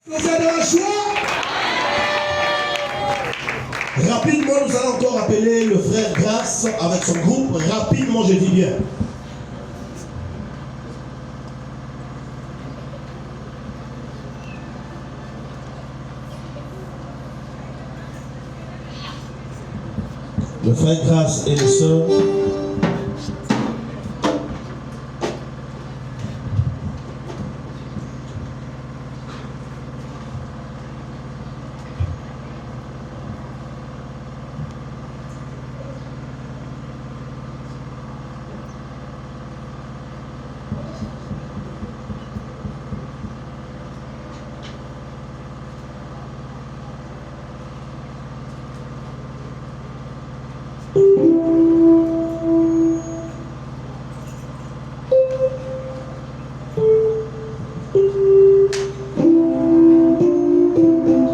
Vous avez la joie. Rapidement, nous allons encore appeler le frère Grâce avec son groupe. Rapidement, je dis bien. Le frère Grâce et les sœurs.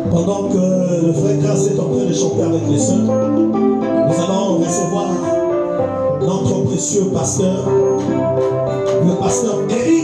Pendant que le frère Grâce est en train de chanter avec les sœurs, nous allons recevoir notre précieux pasteur, le pasteur Eric.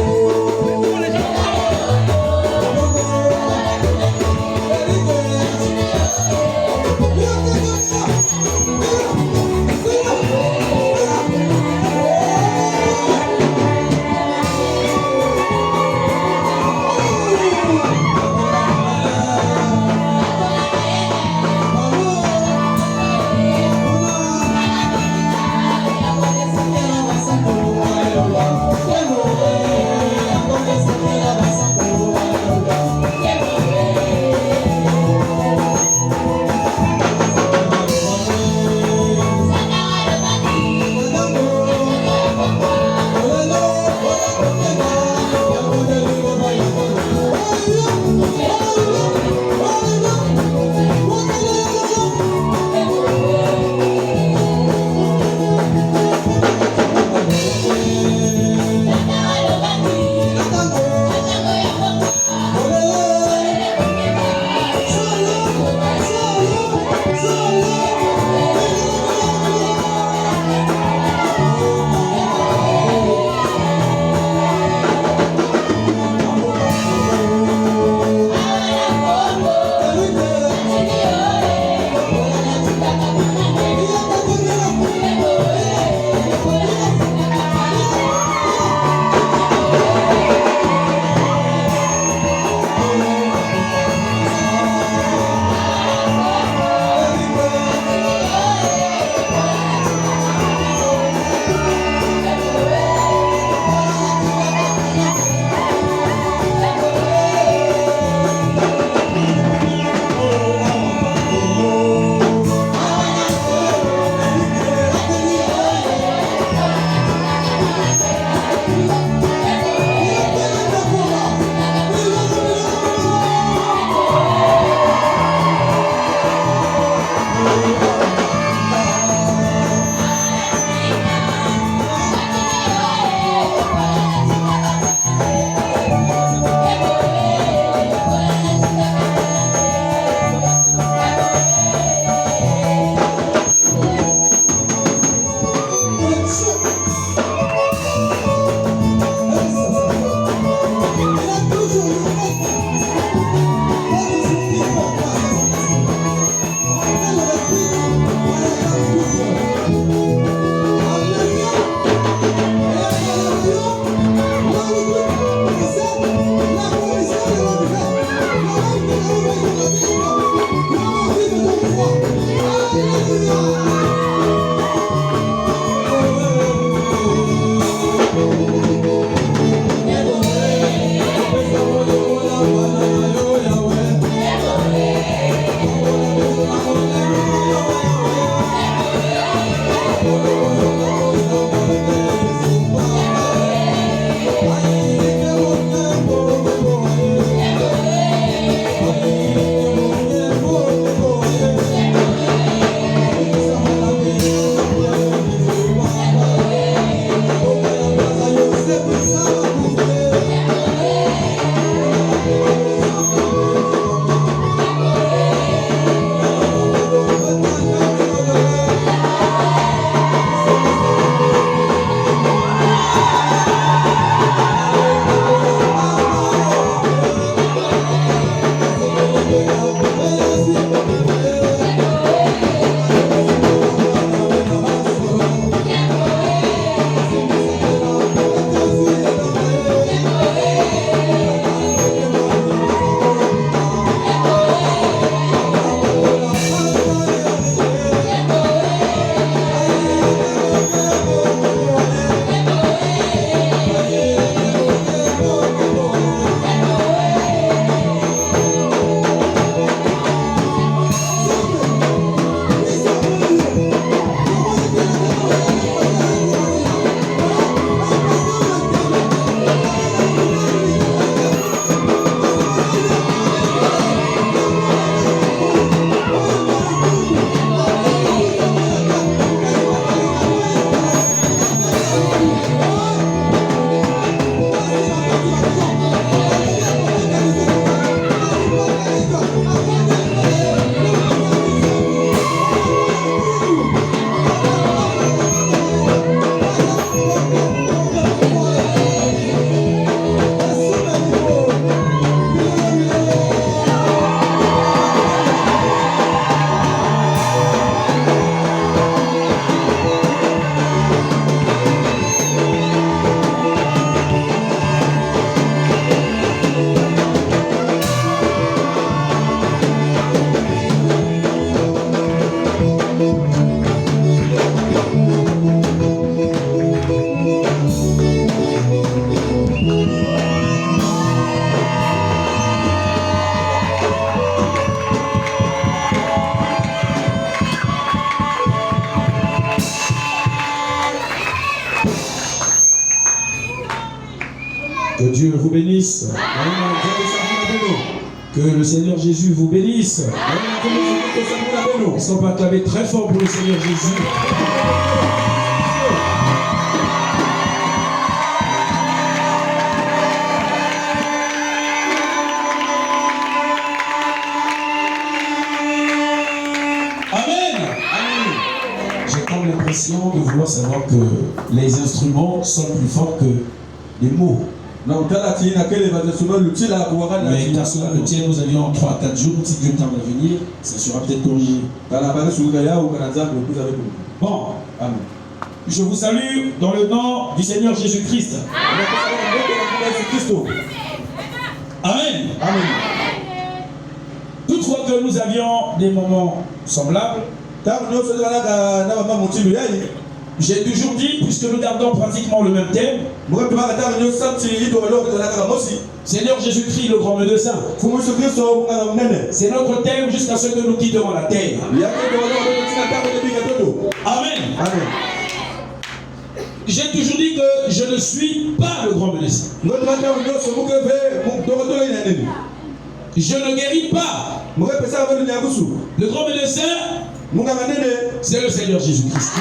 Bueno, Que Dieu vous bénisse. Que le Seigneur Jésus vous bénisse. Est-ce qu'on peut acclamer très fort pour le Seigneur Jésus? De vouloir savoir que les instruments sont plus forts que les mots. Mais car cela le tient, nous avions 3-4 jours, si Dieu tarde à venir, ça sera peut-être corrigé. Bon, amen. Je vous salue dans le nom du Seigneur Jésus-Christ. Amen. Amen. Toutefois que nous avions des moments semblables, j'ai toujours dit, puisque nous gardons pratiquement le même thème, Seigneur Jésus-Christ, le grand médecin. C'est notre thème jusqu'à ce que nous quitterons la terre. Amen. Amen. J'ai toujours dit que je ne suis pas le grand médecin. Je ne guéris pas. Le grand médecin, c'est le Seigneur Jésus-Christ.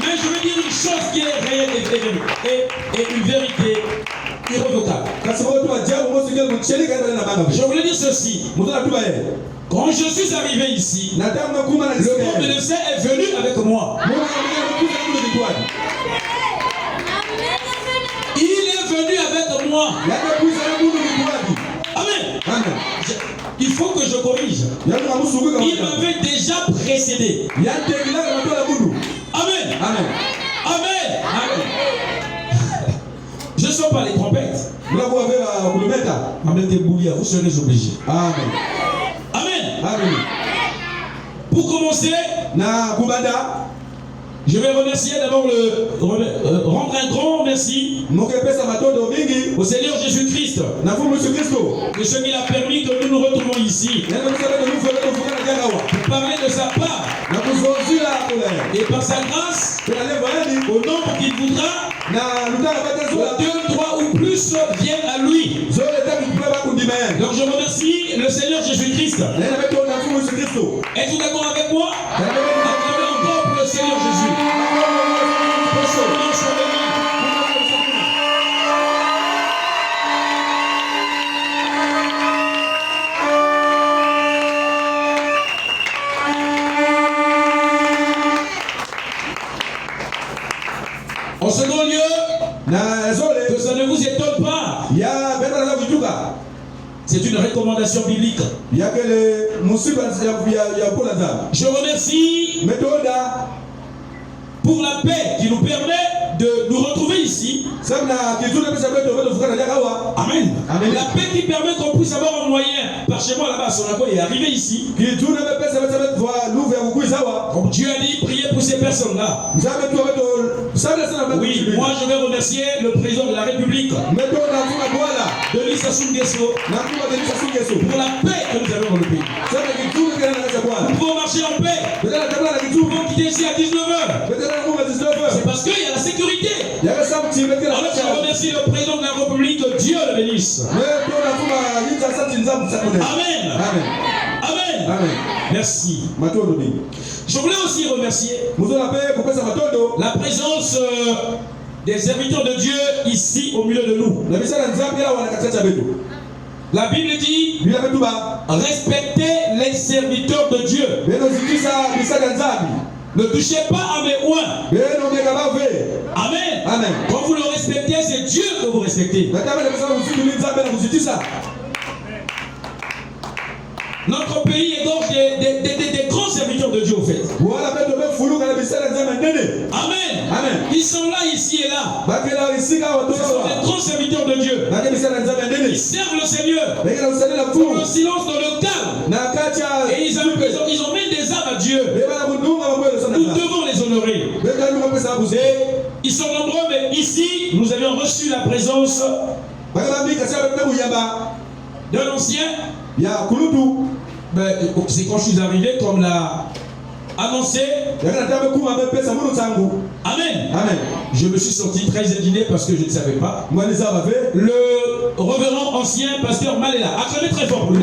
Mais je veux dire une chose qui est réelle et une vérité irrévocable. Je voulais dire ceci. Quand je suis arrivé ici, le grand médecin est venu avec moi. Il est venu avec moi. Amen. Amen. Il faut que je corrige. Il m'avait déjà précédé. Amen. Amen. Amen. Amen. Je ne sens pas les trompettes. Vous serez obligés. Amen. Amen. Amen. Pour commencer, je vais remercier d'abord rendre un grand merci au Seigneur Jésus-Christ de ce qu'il a permis que nous nous retrouvons ici pour parler de sa part et par sa grâce au nombre qu'il voudra que 2, 3 ou plus viennent à lui. Donc je remercie le Seigneur Jésus-Christ. Êtes-vous d'accord avec moi? Acclamez encore pour le Seigneur Jésus. En second lieu, que ça ne vous étonne pas, c'est une recommandation biblique. Je remercie pour la paix qui nous permet de nous retrouver ici. Amen. Amen. La paix qui permet qu'on puisse avoir un moyen. Par chez moi là-bas, Sonako est arrivé ici. Comme Dieu a dit, priez pour ces personnes-là. Oui, moi je vais remercier le président de la République, Denis Sassou Nguesso, pour la paix que nous avons dans le pays. Nous pouvons marcher en paix. Nous pouvons quitter ici à 19h. C'est parce qu'il y a la sécurité. Alors je remercie le président de la République, Dieu le bénisse. Amen. Amen. Amen. Amen. Merci. Je voulais aussi remercier la présence des serviteurs de Dieu ici au milieu de nous. La Bible dit respectez les serviteurs de Dieu. Ne touchez pas à mes oins. Amen. Amen. Quand vous le respectez, c'est Dieu que vous respectez. Notre pays égorge des grands serviteurs de Dieu au fait. Amen. Amen. Ils sont là, ici et là. Ce sont des grands serviteurs de Dieu. Ils servent le Seigneur. Pour le silence dans le calme. Et ils ont mis des âmes à Dieu. Nous devons les honorer. Et ils sont nombreux, mais ici, nous avions reçu la présence d'un ancien. C'est quand je suis arrivé, comme l'a annoncé. Amen. Amen. Je me suis senti très indigné parce que je ne savais pas. Le révérend ancien pasteur Malela. Acclamez très fort pour lui.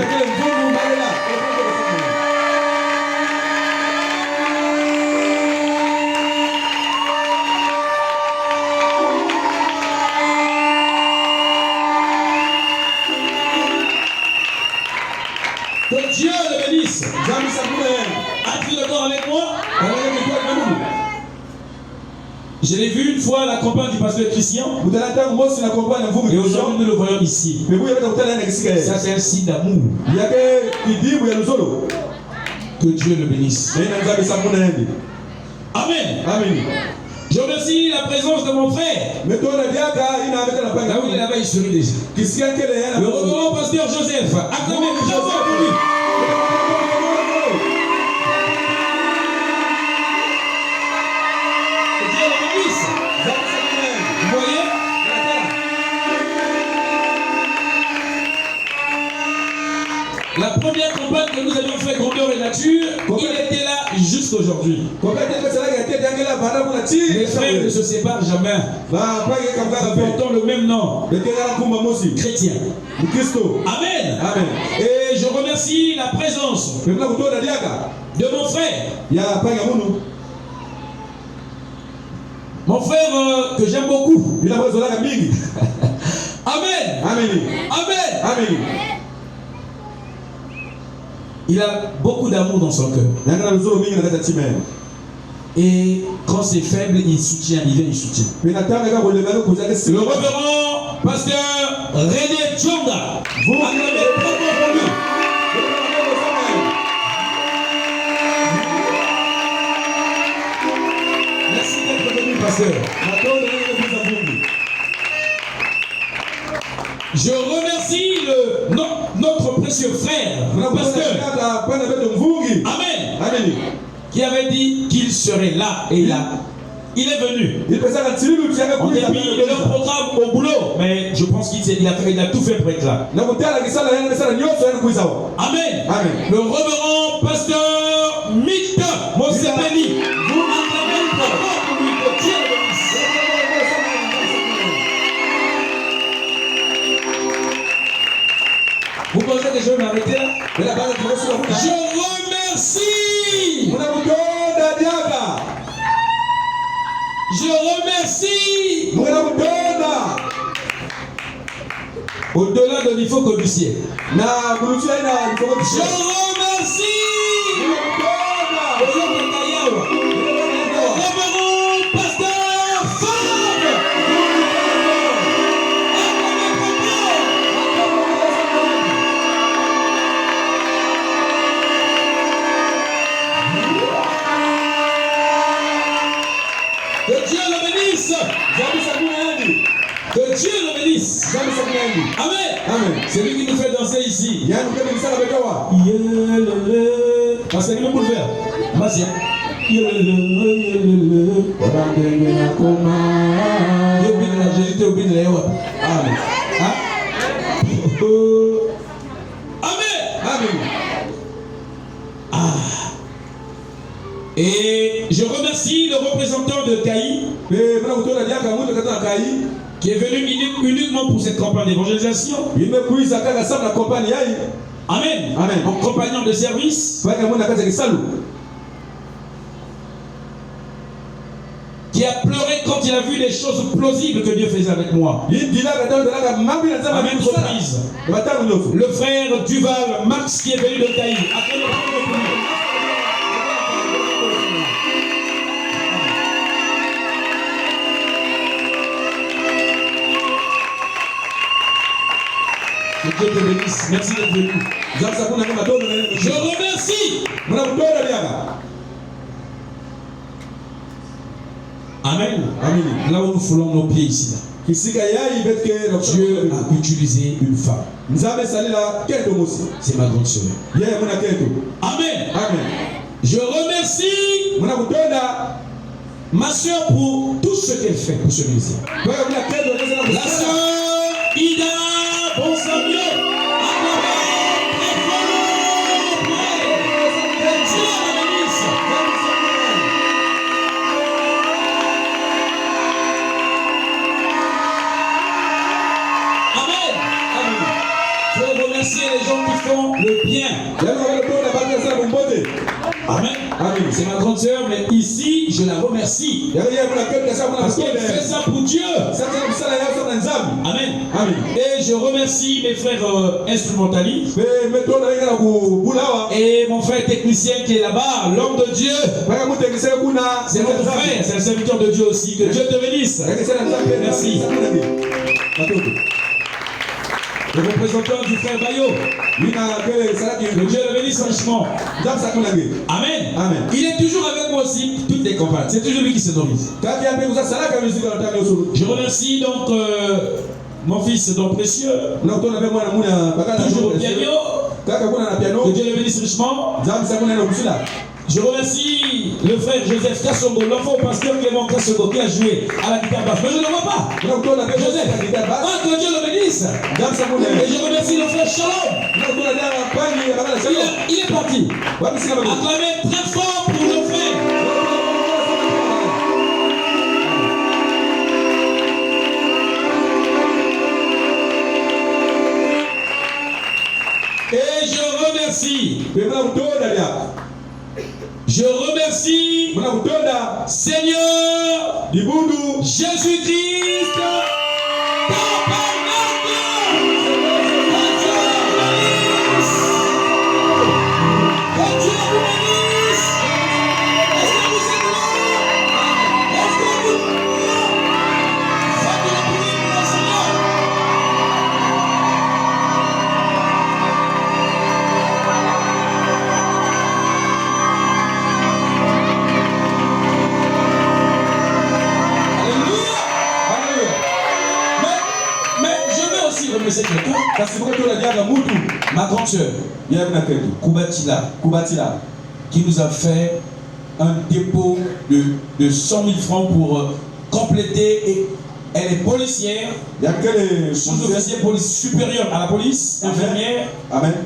Que Dieu le bénisse. As-tu d'accord avec moi? Je l'ai vu une fois à la campagne du pasteur Christian. Et aujourd'hui nous le voyons ici. Ça c'est un signe d'amour. Que Dieu le bénisse. Amen. Amen. Je remercie la présence de mon frère. Là où il est là-bas, il sourit déjà. Le reverend pasteur Joseph. Acclamez très fort pour lui. Que Dieu le bénisse. Vous voyez? La première campagne que nous avions fait Grandeur et Nature, il était là jusqu'aujourd'hui. Les frères ne se séparent jamais. Portant le même nom. Chrétien. Amen. Amen. Et je remercie la présence de mon frère. Mon frère que j'aime beaucoup. Amen. Amen. Amen. Il a beaucoup d'amour dans son cœur. Et quand c'est faible, il soutient, il vient, il soutient. Le révérend pasteur René Tchonga. Vous acclamez très fort pour lui. Merci d'être venu, pasteur. Je remercie notre précieux frère, le pasteur. Amen. Amen. Qui avait dit qu'il serait là et là. Il est venu. On a mis le programme au boulot, mais je pense qu'il a tout fait pour être là. Amen. Amen. Le révérend pasteur Micta Mosepeli. Vous acclamez très fort pour lui. Que Dieu le bénisse. Vous pensez que je vais m'arrêter là? Je remercie. Je remercie. Au-delà de l'IFO que du ciel. Je remercie. Révérend pasteur Fab. Que Dieu le bénisse. Que Dieu le bénisse. Amen. Amen. C'est lui qui nous fait danser ici. Parce que nous pouvons le faire. Vas-y. Amen. Amen. Ah. Et je remercie le représentant de Caï qui est venu uniquement pour cette campagne d'évangélisation. Amen. Amen. En compagnon de service. Qui a pleuré quand il a vu les choses plausibles que Dieu faisait avec moi. Le frère Duval Max qui est venu de Caï. Que Dieu te bénisse. Merci d'être venu. Je remercie. Amen. Amen. Là où nous foulons nos pieds ici. Dieu a utilisé une femme. C'est ma grande sœur. Amen. Amen. Je remercie ma soeur pour tout ce qu'elle fait pour ce ministère. La soeur Ida Bonsamio. Acclamez très fort pour elle. Que Dieu la bénisse. remercier les gens qui font le bien. Amen. C'est ma grande sœur, mais ici, je la remercie. Parce qu'elle fait ça pour Dieu. Amen. Et je remercie mes frères instrumentalistes. Et mon frère technicien qui est là-bas, l'homme de Dieu. C'est notre frère, c'est le serviteur de Dieu aussi. Que Dieu te bénisse. Merci. Le représentant du frère Bayo. Que Dieu le bénisse franchement. Amen. Il est toujours avec moi aussi, toutes les campagnes. C'est toujours lui qui se nourrit. Je remercie donc mon fils donc précieux. Toujours au piano. Que Dieu le bénisse richement. Je remercie le frère Joseph Kassongo, l'enfant pasteur Clément Kassongo qui a joué à la guitare basse. Mais je ne le vois pas. Joseph. Ah, que Dieu le bénisse. Et je remercie le frère Shalom. Il est parti. Acclamez très fort pour le frère. Et je remercie. Je remercie Seigneur Jésus-Christ. Ma grande soeur, Koubatila, qui nous a fait un dépôt de 100 000 francs pour compléter. Et elle est policière, sous-officier police supérieur à la police, infirmière.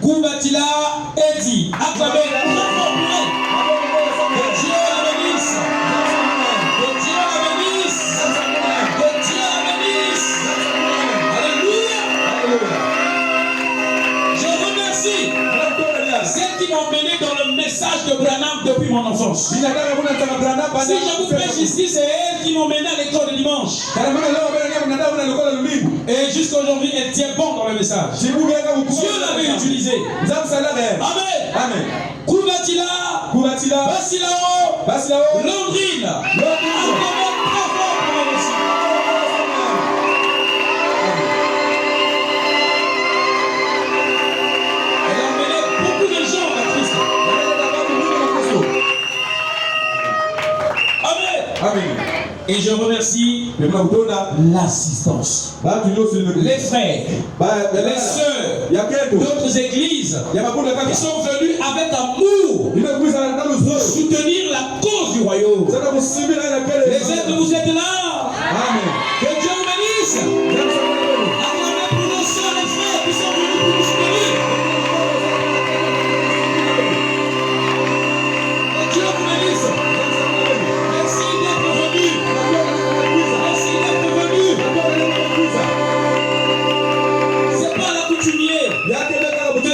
Koubatila Edi, acclamez la très fort pour elle. Que Dieu la bénisse. Que Dieu la bénisse. Que Dieu la bénisse. Alléluia. Je remercie celles qui m'ont mené dans le message de Branham depuis mon enfance. Si je vous prêche ici, c'est elles qui m'ont mené à l'école de dimanche. Et jusqu'à aujourd'hui, elle tient bon dans le message. Dieu l'avait utilisé. Amen. Koubatila, Basilao, Landrine. Et je remercie l'assistance, les frères, les sœurs d'autres églises qui sont venus avec amour pour soutenir la cause du royaume. Les êtres, vous êtes là. Que Dieu vous bénisse. Acclamez pour nos sœurs et frères qui sont venus pour nous soutenir. Que Dieu vous bénisse. Merci d'être venus. C'est pas l'accoutumier. Mais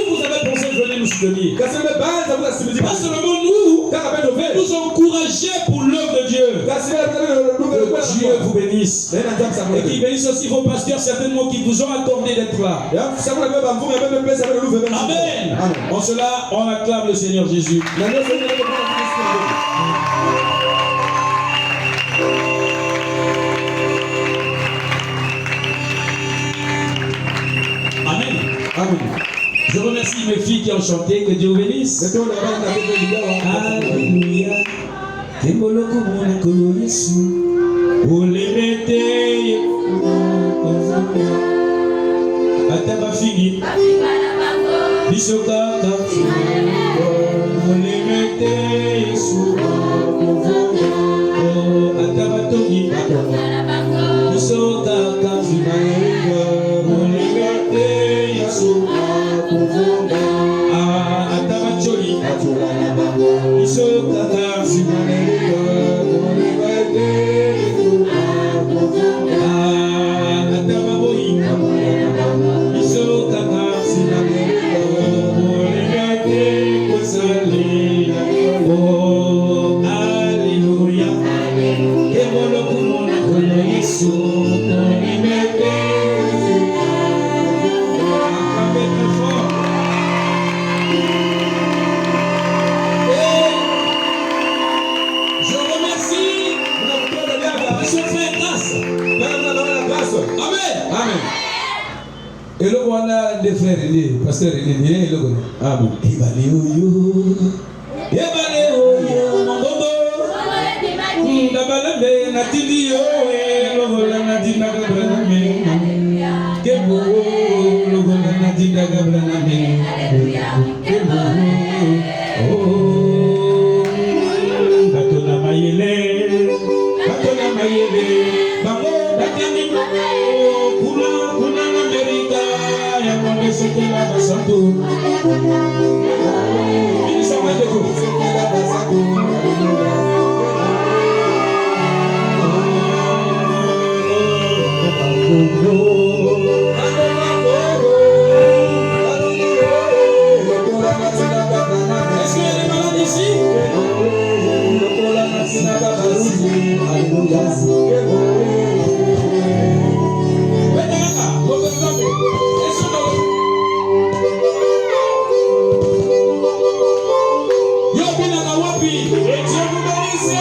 vous avez pensé de venir nous soutenir. Pas seulement nous, mais nous encourager pour l'œuvre de Dieu. Que Dieu vous bénisse. Et qu'il bénisse aussi vos pasteurs, certainement qui vous ont accordé d'être là. Amen. En cela, on acclame le Seigneur Jésus. Je remercie mes filles qui ont chanté, que Dieu vous bénisse. Alléluia. Ataba fini. Bisokaka. Ataba togi. Bisokaka. Atabacholi, Isokaka, Atababoi, Isokaka, Amen. Et le voilà des frères, pasteur, il est le bon. Amen. Dabalebe na tindi yo logola na tinda gabla me kebo logola na tinda gabla me kebo batona mayele bango datani kuna na Amerika ya mwande sekela basanto ini sama deko sekela basanto. Est-ce qu'il y a des malades ici? Dieu vous bénisse.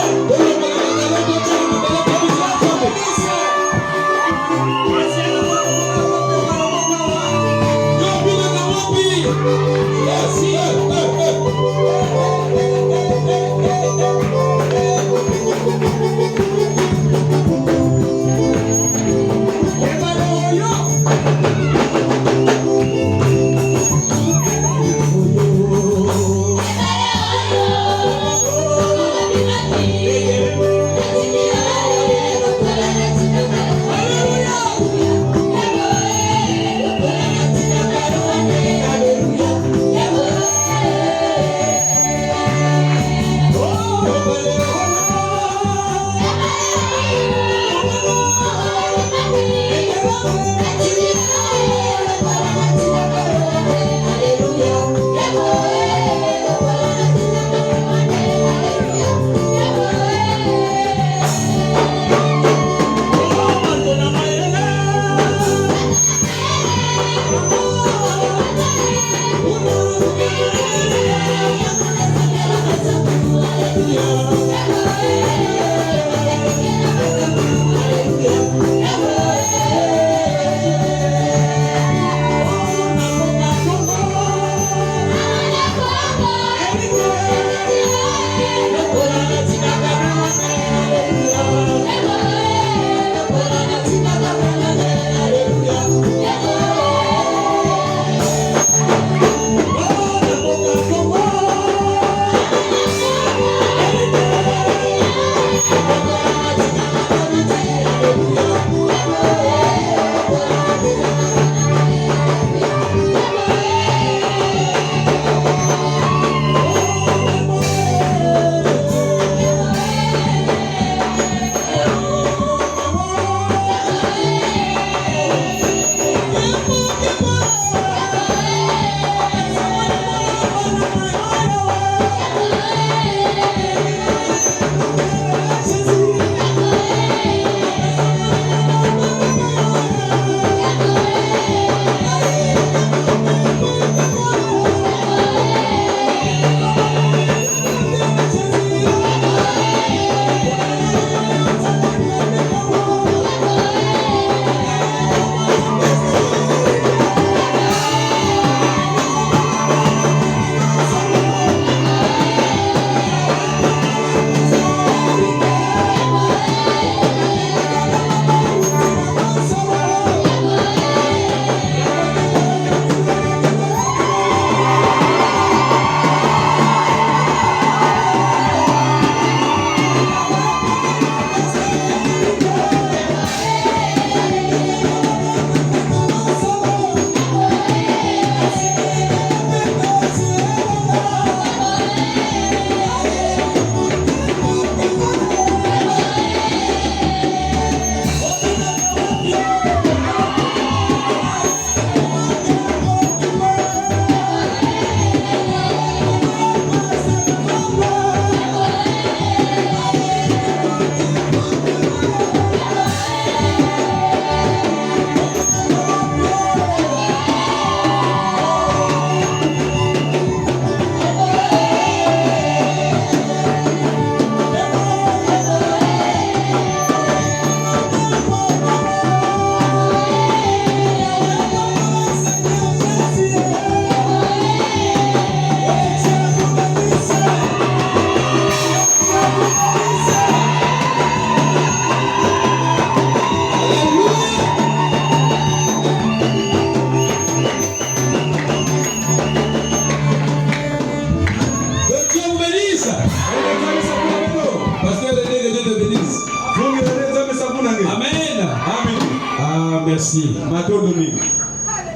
Merci.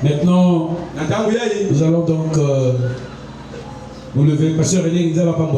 Maintenant, nous allons donc nous lever. Pasteur René, nous allons pas